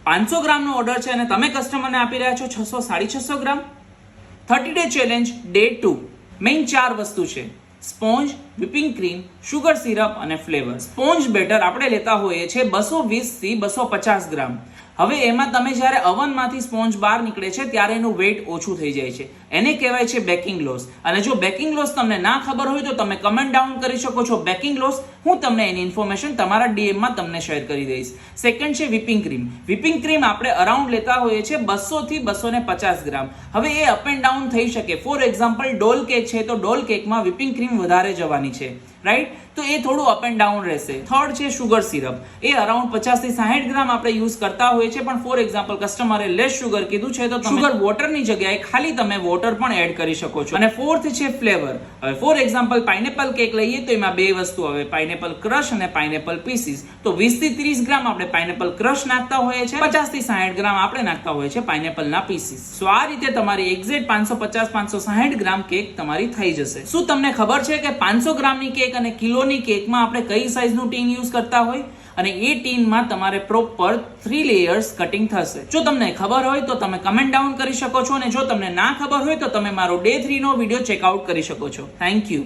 500 ગ્રામનો order છે અને તમે કસ્ટમરને આપી રહ્યા છો 600 650 ગ્રામ. 30 ડે ચેલેન્જ ડે 2. મેઇન 4 વસ્તુ છે: sponge, whipping cream, sugar syrup અને ફ્લેવર. સ્પોન્જ બેટર આપણે લેતા હોઈએ છીએ 220 થી 250 ગ્રામ. હવે એમાં તમે જ્યારે અવનમાંથી સ્પોન્જ બહાર નીકળે છે ત્યારે એનું વેઇટ ઓછું થઈ જાય છે. એને કહેવાય છે બેકિંગ લોસ. અને જો બેકિંગ લોસ તમને ના ખબર હોય તો તમે કમેન્ટ ડાઉન કરી શકો છો બેકિંગ લોસ. હું તમને એની ઇન્ફોર્મેશન તમારા ડીએમમાં તમને શેર કરી દઈશ. સેકન્ડ છે whipping ક્રીમ. whipping ક્રીમ આપણે અરાઉન્ડ લેતા હોઈએ છીએ 200 થી 250 ગ્રામ. હવે એ અપ એન્ડ ડાઉન થઈ શકે. ફોર એક્ઝામ્પલ ડોલ કેક છે તો ડોલ કેકમાં whipping ક્રીમ વધારે જવાની છે, રાઈટ? તો એ થોડું અપ એન્ડ ડાઉન રહેશે. થર્ડ છે સુગર સિરપ. એ અરાઉન્ડ 50 થી 60 ગ્રામ આપણે યુઝ કરતા હોઈએ છીએ, પણ ફોર એક્ઝામ્પલ કસ્ટમરે લેસ સુગર કીધું છે તો સુગર વોટરની જગ્યાએ ખાલી તમે વોટર પણ એડ કરી શકો છો. અને ફોર્થ છે ફ્લેવર. હવે ફોર એક્ઝામ્પલ પાઇનેપલ કેક લઈએ તો એમાં બે વસ્તુ આવે, પાઇનેપલ ક્રશ અને પાઇનેપલ પીસીસ. તો 20 થી 30 ગ્રામ આપણે પાઇનેપલ ક્રશ નાખતા હોઈએ છીએ, 50 થી 60 ગ્રામ આપણે નાખતા હોઈએ છીએ પાઇનેપલના પીસીસ. સો આ રીતે તમારી એક્ઝેક્ટ 550 560 ગ્રામ કેક તમારી થઈ જશે. શું તમને ખબર છે કે 500 ગ્રામની કેક અને કિલોની કેકમાં આપણે કઈ સાઈઝનું ટીન યુઝ કરતા હોય? અને એ ટીનમાં તમારે પ્રોપર 3 લેયર્સ કટિંગ થશે. જો તમને ખબર હોય તો તમે કમેન્ટ ડાઉન કરી શકો છો, અને જો તમને ના ખબર હોય તો તમે મારો ડે 3 નો વિડીયો ચેકઆઉટ કરી શકો છો. Thank you.